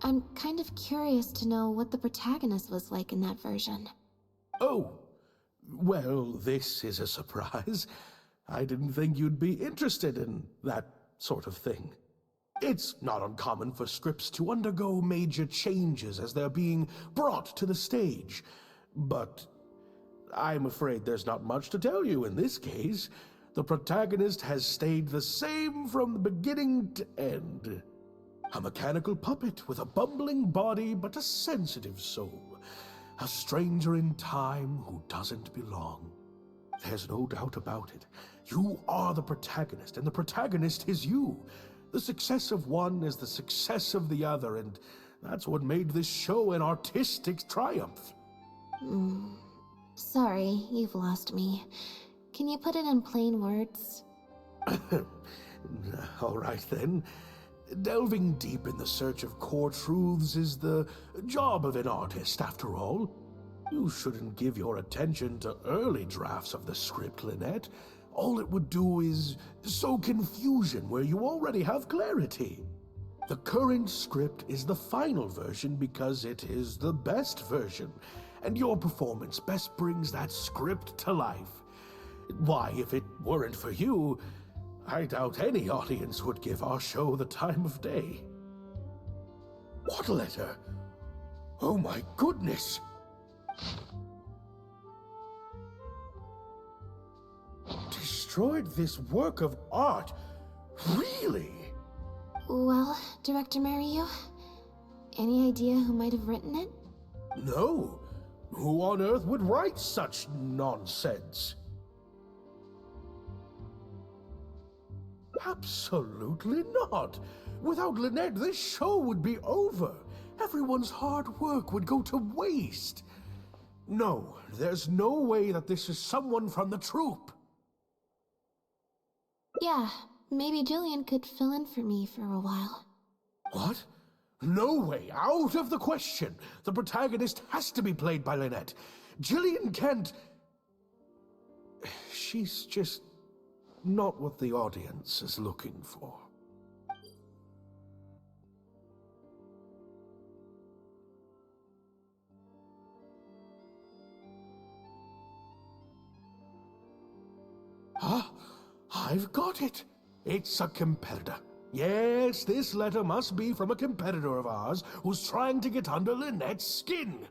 I'm kind of curious to know what the protagonist was like in that version. Oh, well, this is a surprise. I didn't think you'd be interested in that sort of thing. It's not uncommon for scripts to undergo major changes as they're being brought to the stage. But I'm afraid there's not much to tell you in this case. The protagonist has stayed the same from the beginning to end. A mechanical puppet with a bumbling body but a sensitive soul. A stranger in time who doesn't belong. There's no doubt about it. You are the protagonist, and the protagonist is you. The success of one is the success of the other, and that's what made this show an artistic triumph. Sorry, you've lost me. Can you put it in plain words? All right then. Delving deep in the search of core truths is the job of an artist, after all. You shouldn't give your attention to early drafts of the script, Lynette. All it would do is sow confusion where you already have clarity. The current script is the final version because it is the best version, and your performance best brings that script to life. Why, if it weren't for you, I doubt any audience would give our show the time of day. What letter? Oh my goodness! Destroyed this work of art? Really? Well, Director Mario, any idea who might have written it? No. Who on earth would write such nonsense? Absolutely not. Without Lynette, this show would be over. Everyone's hard work would go to waste. No, there's no way that this is someone from the troupe. Yeah, maybe Jillian could fill in for me for a while. What? No way, out of the question. The protagonist has to be played by Lynette. Jillian can't... She's just not what the audience is looking for. Huh? I've got it. It's a competitor. Yes, this letter must be from a competitor of ours who's trying to get under Lynette's skin.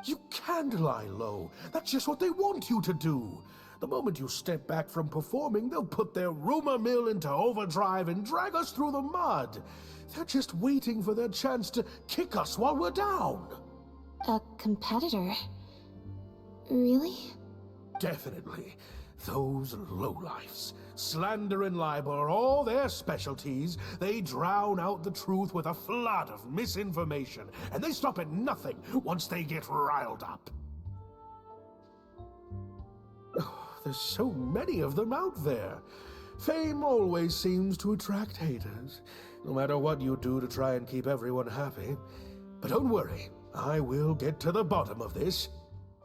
You can't lie low. That's just what they want you to do. The moment you step back from performing, they'll put their rumor mill into overdrive and drag us through the mud. They're just waiting for their chance to kick us while we're down. A competitor? Really? Definitely. Those lowlifes. Slander and libel are all their specialties. They drown out the truth with a flood of misinformation, and they stop at nothing once they get riled up. Oh, there's so many of them out there. Fame always seems to attract haters, no matter what you do to try and keep everyone happy. But don't worry, I will get to the bottom of this.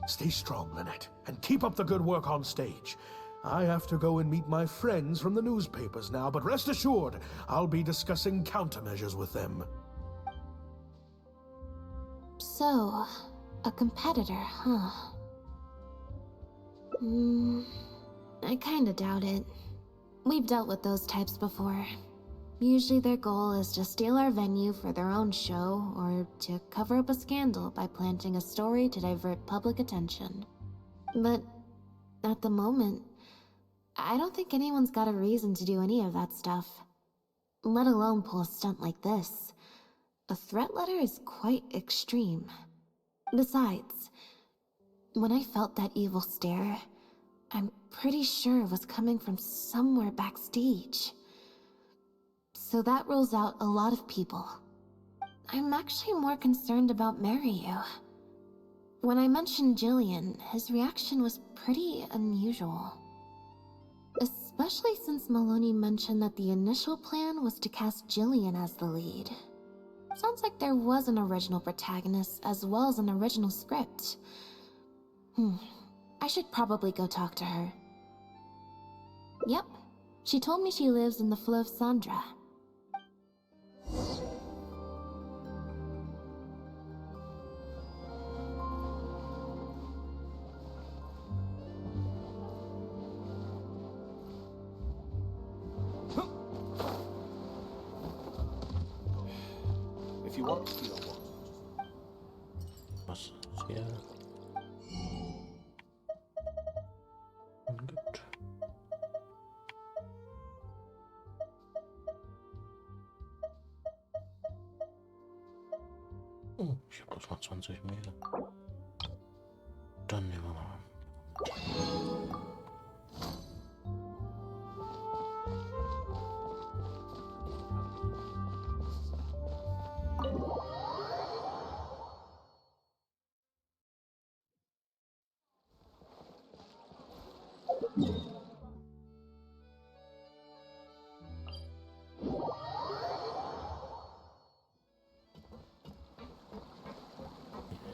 Stay strong, Lynette, and keep up the good work on stage. I have to go and meet my friends from the newspapers now, but rest assured, I'll be discussing countermeasures with them. So, a competitor, huh? I kinda doubt it. We've dealt with those types before. Usually their goal is to steal our venue for their own show, or to cover up a scandal by planting a story to divert public attention. But at the moment, I don't think anyone's got a reason to do any of that stuff. Let alone pull a stunt like this. A threat letter is quite extreme. Besides, when I felt that evil stare, I'm pretty sure it was coming from somewhere backstage. So that rules out a lot of people. I'm actually more concerned about Mario. When I mentioned Jillian, his reaction was pretty unusual. Especially since Maloney mentioned that the initial plan was to cast Jillian as the lead. Sounds like there was an original protagonist as well as an original script. I should probably go talk to her. Yep, she told me she lives in the Fleuve Sandra. If you want, you don't want. Was sehr gut. Oh, ich habe bloß noch 20 mehr. Dann nehmen wir mal.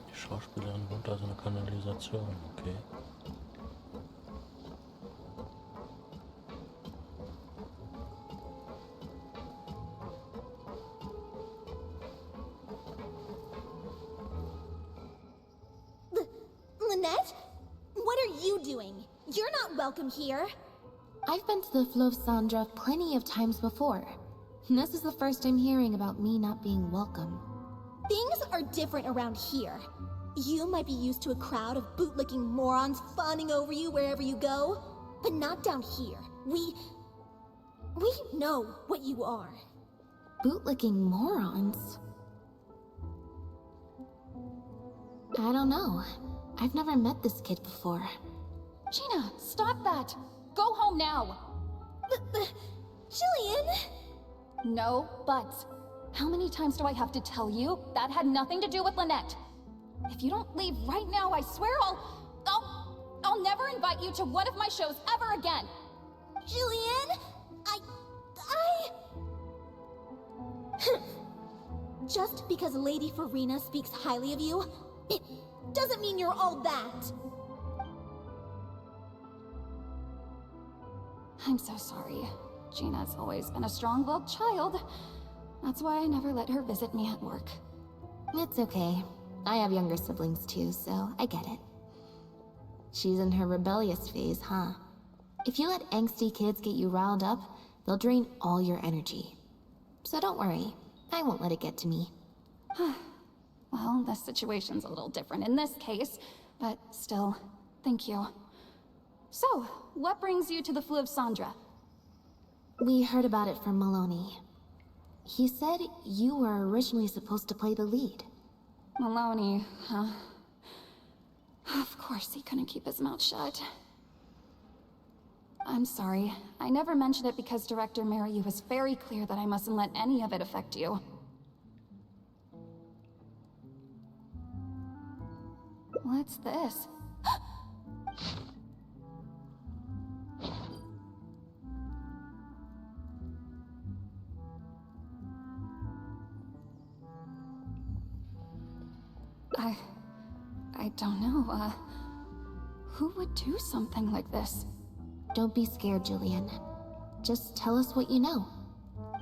Die Schauspielerin wohnt also eine Kanalisation, okay. Lynette? What are you doing? You're not welcome here. I've been to the Fleuve Sandra plenty of times before. This is the first I'm hearing about me not being welcome. Things are different around here. You might be used to a crowd of bootlicking morons fawning over you wherever you go, but not down here. We know what you are. Bootlicking morons? I don't know. I've never met this kid before. Gina, stop that! Go home now! Jillian! No buts. How many times do I have to tell you? That had nothing to do with Lynette. If you don't leave right now, I swear I'll never invite you to one of my shows ever again! Jillian! Just because Lady Farina speaks highly of you, it doesn't mean you're all that. I'm so sorry. Gina's always been a strong-willed child. That's why I never let her visit me at work. It's okay. I have younger siblings too, so I get it. She's in her rebellious phase, huh? If you let angsty kids get you riled up, they'll drain all your energy. So don't worry, I won't let it get to me. Well, this situation's a little different in this case, but still, thank you. So, what brings you to the Fleuve Sandra? We heard about it from Maloney. He said you were originally supposed to play the lead. Maloney, huh? Of course he couldn't keep his mouth shut. I'm sorry. I never mentioned it because Director Mariyu was very clear that I mustn't let any of it affect you. What's this? I don't know, who would do something like this? Don't be scared, Julian. Just tell us what you know.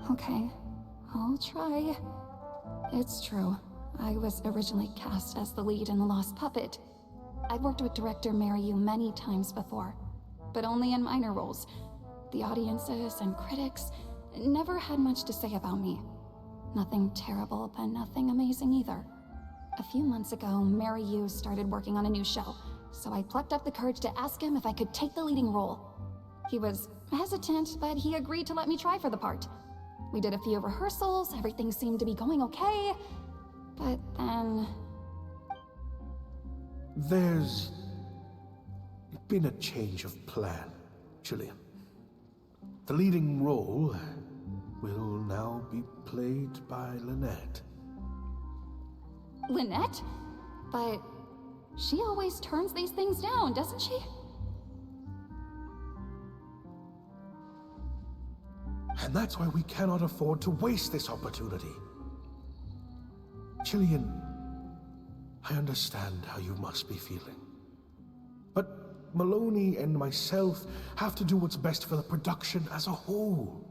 Okay, I'll try. It's true. I was originally cast as the lead in The Lost Puppet. I've worked with director Mariyu many times before, but only in minor roles. The audiences and critics never had much to say about me. Nothing terrible, but nothing amazing either. A few months ago, Mariyu started working on a new show, so I plucked up the courage to ask him if I could take the leading role. He was hesitant, but he agreed to let me try for the part. We did a few rehearsals, everything seemed to be going okay, but then... There's been a change of plan, Julian. The leading role will now be played by Lynette. Lynette? But she always turns these things down, doesn't she? And that's why we cannot afford to waste this opportunity. Jillian, I understand how you must be feeling. But Maloney and myself have to do what's best for the production as a whole.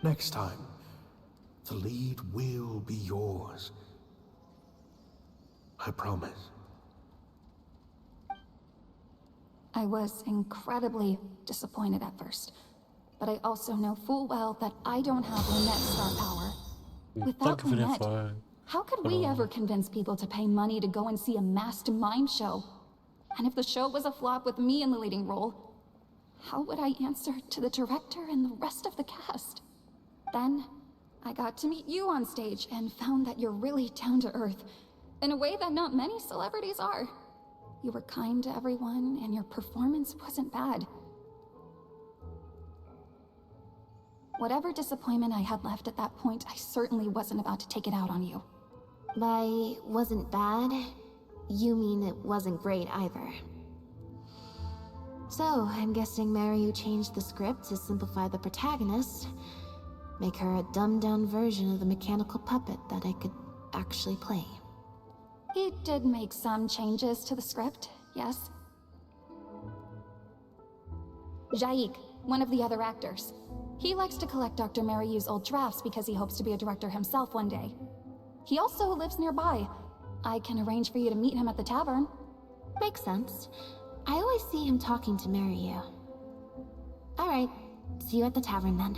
Next time, the lead will be yours. I promise. I was incredibly disappointed at first, but I also know full well that I don't have Lynette's star power. Without Danke für den Lynette, Fall. how could we ever convince people to pay money to go and see a masked mime show? And if the show was a flop with me in the leading role, how would I answer to the director and the rest of the cast? Then, I got to meet you on stage and found that you're really down to earth, in a way that not many celebrities are. You were kind to everyone, and your performance wasn't bad. Whatever disappointment I had left at that point, I certainly wasn't about to take it out on you. By wasn't bad, you mean it wasn't great either. So, I'm guessing Mariu changed the script to simplify the protagonist, make her a dumbed-down version of the mechanical puppet that I could actually play. He did make some changes to the script, yes? Jaik, one of the other actors. He likes to collect Dr. Mariu's old drafts because he hopes to be a director himself one day. He also lives nearby. I can arrange for you to meet him at the tavern. Makes sense. I always see him talking to Mariu. Alright, see you at the tavern then.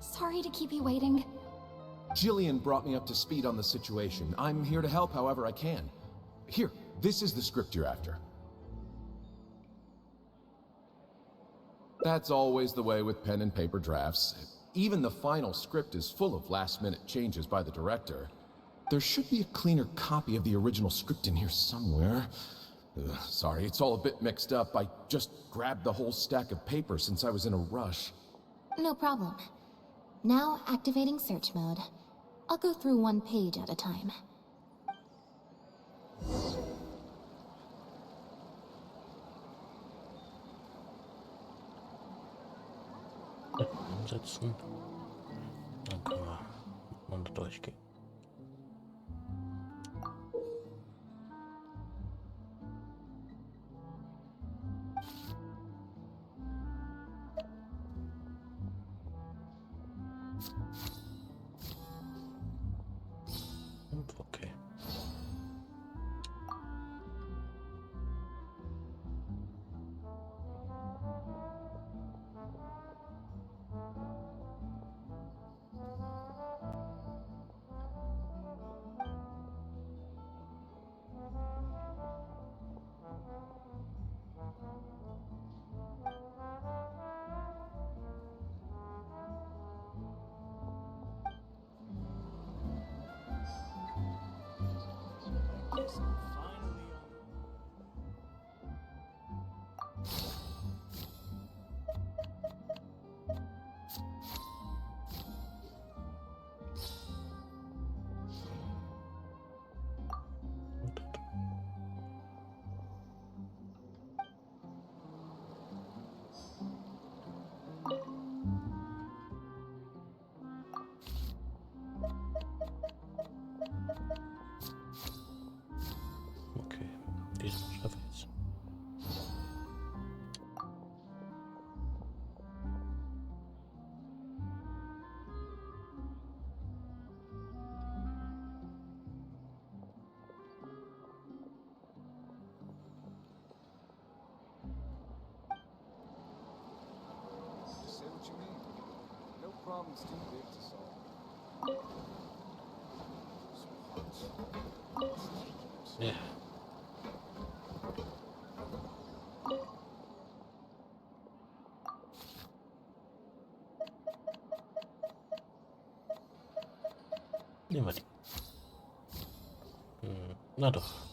Sorry to keep you waiting. Jillian brought me up to speed on the situation. I'm here to help however I can. Here, this is the script you're after. That's always the way with pen and paper drafts. Even the final script is full of last-minute changes by the director. There should be a cleaner copy of the original script in here somewhere. Sorry, it's all a bit mixed up. I just grabbed the whole stack of paper since I was in a rush. No problem. Now activating search mode. I'll go through one page at a time. Umsetzen. Dann können wir mal da durchgehen. Und okay. Okay, diesen schaffe ich jetzt. Just say what you mean. No problem's too big to solve. Ja. Nehmen wir die. Na doch.